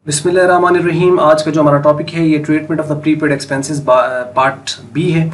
बिस्मिल्लाहिर्रहमानिर्रहीम। आज का जो हमारा टॉपिक है ये treatment of the prepaid expenses part B है।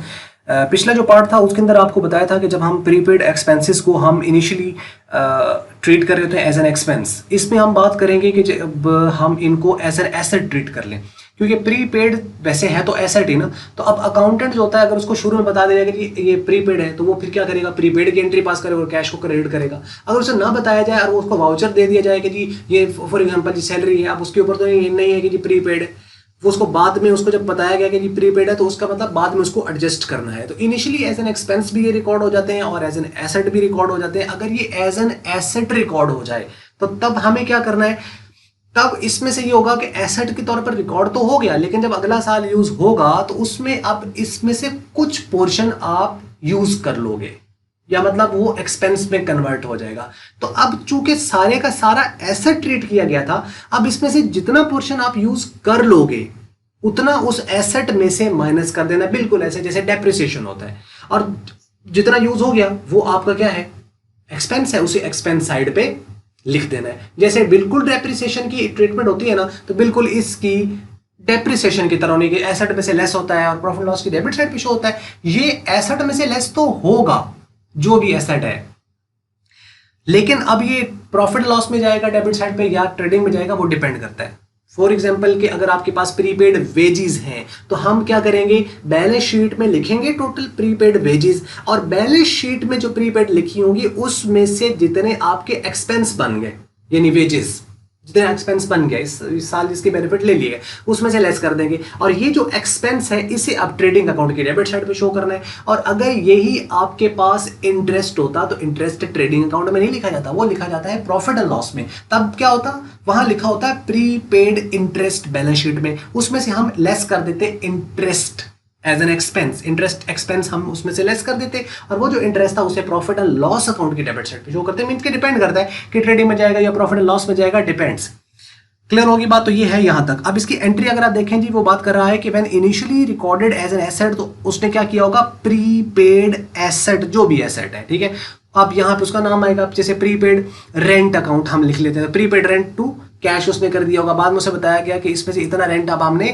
पिछला जो पार्ट था उसके अंदर आपको बताया था कि जब हम प्रीपेड एक्सपेंसेस को हम इनिशियली ट्रीट कर रहे होते हैं एज एन एक्सपेंस, इसमें हम बात करेंगे कि जब हम इनको एज एन एसेट ट्रीट कर लें, क्योंकि प्रीपेड वैसे है तो एसेट ही ना। तो अब अकाउंटेंट जो होता है अगर उसको शुरू में बता देगा कि ये प्रीपेड है तो वो फिर क्या करेगा, प्रीपेड की एंट्री पास करेगा और कैश को क्रेडिट करेगा। अगर उसे ना बताया जाए और उसको वाउचर दे दिया जाए कि जी ये फॉर एग्जांपल जी सैलरी है, अब उसके ऊपर तो ये नहीं है कि जी प्रीपेड है, वो उसको बाद में उसको जब बताया गया कि जी प्रीपेड है तो उसका मतलब बाद में उसको एडजस्ट करना है। तो इनिशियली एज एन एक्सपेंस भी ये रिकॉर्ड हो जाते हैं और एज एन एसेट भी रिकॉर्ड हो जाते हैं। अगर ये एज एन एसेट रिकॉर्ड हो जाए तो तब हमें क्या करना है, तब इसमें से ये होगा कि एसेट के तौर पर रिकॉर्ड तो हो गया, लेकिन जब अगला साल यूज होगा तो उसमें अब इसमें से कुछ पोर्शन आप यूज कर लोगे, या मतलब वो एक्सपेंस में कन्वर्ट हो जाएगा। तो अब चूंकि सारे का सारा एसेट ट्रीट किया गया था, अब इसमें से जितना पोर्शन आप यूज कर लोगे उतना उस एसेट में से माइनस कर देना, बिल्कुल ऐसे जैसे डेप्रिसिएशन होता है। और जितना यूज हो गया वो आपका क्या है, एक्सपेंस है, उसे एक्सपेंस साइड पे लिख देना है। जैसे बिल्कुल डेप्रिसिएशन की ट्रीटमेंट होती है ना, तो बिल्कुल इसकी डेप्रिसिएशन की तरह होने की, एसेट में से लेस होता है और प्रॉफिट लॉस की डेबिट साइड पे शो होता है। ये एसेट में से लेस तो होगा जो भी एसेट है, लेकिन अब ये प्रॉफिट लॉस में जाएगा डेबिट साइड पे या ट्रेडिंग में जाएगा, वो डिपेंड करता है। फॉर एग्जाम्पल कि अगर आपके पास प्रीपेड वेजेस हैं तो हम क्या करेंगे, बैलेंस शीट में लिखेंगे टोटल प्रीपेड वेजेस, और बैलेंस शीट में जो प्रीपेड लिखी होंगी उसमें से जितने आपके एक्सपेंस बन गए, यानी वेजेस जितने एक्सपेंस बन गया इस साल जिसके बेनिफिट ले लिए उसमें से लेस कर देंगे। और ये जो एक्सपेंस है इसे अब ट्रेडिंग अकाउंट की डेबिट साइड पे शो करना है। और अगर यही आपके पास इंटरेस्ट होता तो इंटरेस्ट ट्रेडिंग अकाउंट में नहीं लिखा जाता, वो लिखा जाता है प्रॉफिट एंड लॉस में। तब क्या होता, वहां लिखा होता है प्रीपेड इंटरेस्ट बैलेंस शीट में, उसमें से हम लेस कर देते interest as an expense, interest expense हम उसमें से लेस कर देते, और वो जो इंटरेस्ट था उसे प्रॉफिट एंड लॉस अकाउंट की डेबिट साइड पे शो करते हैं। मींस के डिपेंड करता है कि ट्रेडिंग में जाएगा या प्रॉफिट एंड लॉस में जाएगा, डिपेंड्स। क्लियर होगी बात? तो ये है यहां तक। अब इसकी एंट्री अगर आप देखें जी, वो बात कर रहा है कि when initially recorded as an asset, तो उसने क्या किया होगा, प्रीपेड एसेट जो भी एसेट है, ठीक है। अब यहां पे उसका नाम आएगा, जैसे प्रीपेड रेंट अकाउंट हम लिख लेते हैं, प्रीपेड रेंट टू कैश उसने कर दिया होगा। बाद में उसे बताया गया कि इसमें से इतना रेंट अब हमने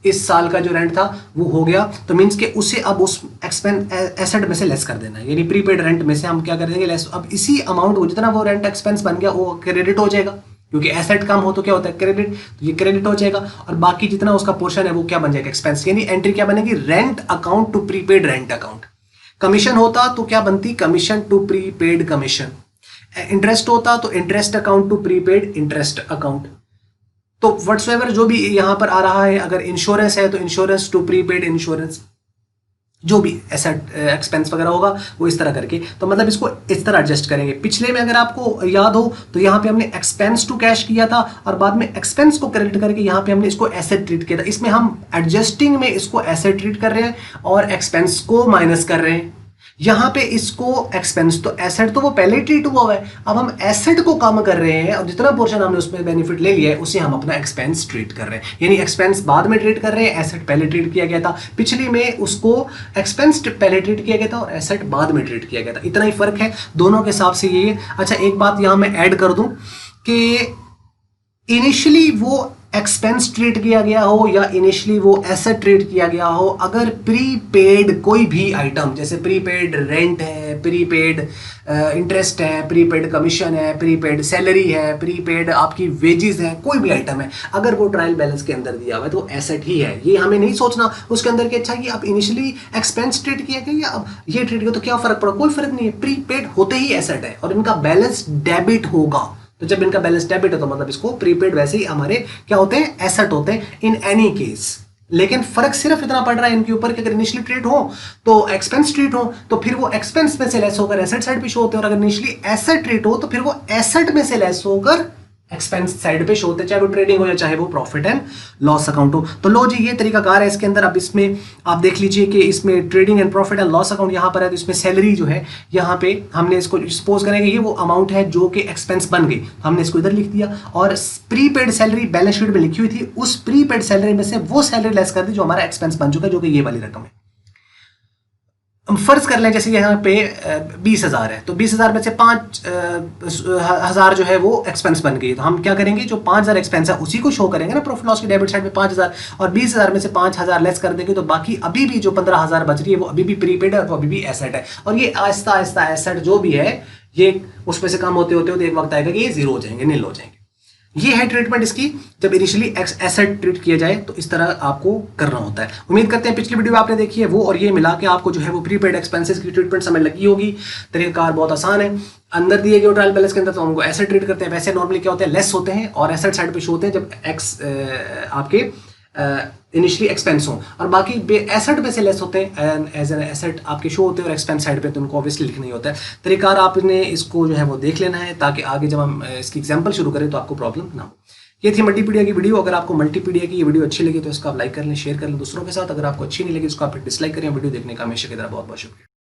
इस साल का जो रेंट था वो हो गया, तो मींस के उसे अब उस एक्सपेंस एसेट में से लेस कर देना है, यानी प्रीपेड रेंट में से हम क्या कर देंगे, लेस। अब इसी अमाउंट को जितना वो रेंट एक्सपेंस बन गया वो क्रेडिट हो जाएगा, क्योंकि एसेट कम हो तो क्या होता है, क्रेडिट, तो ये क्रेडिट हो जाएगा। और बाकी जितना उसका पोर्शन है वो क्या बन जाएगा, एक्सपेंस। यानी एंट्री क्या बनेगी, rent account to prepaid rent account. Commission होता तो क्या बनती, commission to prepaid commission. Interest होता तो interest account to prepaid interest account. तो व्हाट्सएवर जो भी यहां पर आ रहा है, अगर इंश्योरेंस है तो इंश्योरेंस टू प्रीपेड इंश्योरेंस, जो भी एसेट एक्सपेंस वगैरह होगा वो इस तरह करके, तो मतलब इसको इस तरह एडजस्ट करेंगे। पिछले में अगर आपको याद हो तो यहाँ पे हमने एक्सपेंस टू कैश किया था और बाद में एक्सपेंस को क्रेडिट करके यहाँ पे हमने इसको एसेट ट्रीट किया था। इसमें हम एडजस्टिंग में इसको एसेट ट्रीट कर रहे हैं और एक्सपेंस को माइनस कर रहे हैं। यहां पे इसको एक्सपेंस, तो एसेट तो वो पहले ही ट्रीट हुआ है, अब हम एसेट को कम कर रहे हैं और जितना पोर्शन हमने उसमें बेनिफिट ले लिया है उसे हम अपना एक्सपेंस ट्रीट कर रहे हैं। यानी एक्सपेंस बाद में ट्रीट कर रहे हैं, एसेट पहले ट्रीट किया गया था। पिछली में उसको एक्सपेंस पहले ट्रीट किया गया था और एसेट बाद में ट्रीट किया गया था, इतना ही फर्क है दोनों के हिसाब से ये। अच्छा, एक बात यहां मैं ऐड कर दूं कि इनिशियली वो एक्सपेंस ट्रीट किया गया हो या इनिशियली वो एसेट ट्रीट किया गया हो, अगर प्रीपेड कोई भी आइटम, जैसे प्रीपेड रेंट है, प्रीपेड इंटरेस्ट है, प्रीपेड कमीशन है, प्रीपेड सैलरी है, प्रीपेड आपकी वेजेस है, कोई भी आइटम है, अगर वो ट्रायल बैलेंस के अंदर दिया हुआ है तो एसेट ही है। ये हमें नहीं सोचना उसके अंदर कि अच्छा कि अब इनिशियली एक्सपेंस ट्रीट किया गया या अब ये ट्रीट किया तो क्या फर्क पड़ा, कोई फर्क नहीं है। प्रीपेड होते ही एसेट है और इनका बैलेंस डेबिट होगा, तो जब इनका बैलेंस डेबिट है तो मतलब इसको प्रीपेड वैसे ही हमारे क्या होते हैं, एसेट होते हैं इन एनी केस। लेकिन फर्क सिर्फ इतना पड़ रहा है इनके ऊपर कि अगर इनिशियली ट्रीट हो तो एक्सपेंस ट्रीट हो तो फिर वो एक्सपेंस में से लेस होकर एसेट साइड पे शो होते हैं, और अगर इनिशियली एसेट ट्रीट हो तो फिर वो एसेट में से लेस होकर एक्सपेंस साइड पे शो होते हैं, चाहे वो ट्रेडिंग हो या चाहे वो प्रॉफिट एंड लॉस अकाउंट हो। तो लो जी, ये तरीकाकार है इसके अंदर। अब इसमें आप देख लीजिए कि इसमें trading and profit and loss account यहाँ पर है, तो इसमें सैलरी जो है यहाँ पे हमने इसको सपोज करेंगे ये वो अमाउंट है जो कि एक्सपेंस बन गई, हमने इसको इधर लिख दिया। और प्रीपेड सैलरी बैलेंस शीट में लिखी हुई थी, उस प्रीपेड सैलरी में से वो सैलरी लेस कर दी जो हमारा एक्सपेंस बन चुका है, जो कि ये वाली रकम है। फर्ज कर लें जैसे यहाँ पे 20,000 है, तो 20,000 में से 5,000 जो है वो एक्सपेंस बन गई। तो हम क्या करेंगे, जो 5,000 एक्सपेंस है उसी को शो करेंगे ना प्रॉफिट लॉस की डेबिट साइड में 5,000, और 20,000 में से 5,000 लेस कर देंगे, तो बाकी अभी भी जो 15,000 बच रही है वो अभी भी प्रीपेड है और वो अभी भी एसेट है। और ये आहिस्ता आहिस्ता एसेट जो भी है ये उसमें से कम होते होते होते एक वक्त आएगा कि ये जीरो हो जाएंगे, नील हो जाएंगे। ये है ट्रीटमेंट इसकी, जब इनिशियली एसेट ट्रीट किया जाए तो इस तरह आपको करना होता है। उम्मीद करते हैं पिछली वीडियो आपने देखी है वो और ये मिला के आपको जो है वो प्रीपेड एक्सपेंसेस की ट्रीटमेंट समझ लगी होगी। तरीकाकार बहुत आसान है। अंदर दिए गए ट्रायल बैलेंस के अंदर तो हमको एसेट ट्रीट करते हैं, वैसे नॉर्मली क्या होते हैं लेस होते हैं और एसेट साइड पे शो होते हैं जब आपके इनिशियली एक्सपेंस हो, और बाकी एसेट पे से लेस होते हैं एज एन एसेट आपके शो होते हैं, और एक्सपेंस साइड पे तो उनको ऑब्वियसली लिखना ही होता है। तरीकार आपने इसको जो है वो देख लेना है ताकि आगे जब हम इसकी एग्जांपल शुरू करें तो आपको प्रॉब्लम ना हो। ये थी मल्टीपीडिया की वीडियो। अगर आपको मल्टीपीडिया की ये वीडियो अच्छी लगी तो इसको आप लाइक कर लें, शेयर कर लें दूसरों के साथ। अगर आपको अच्छी नहीं लगी उसको आप डिसलाइक करें। वीडियो देखने का हमेशा की तरह बहुत बहुत शुक्रिया।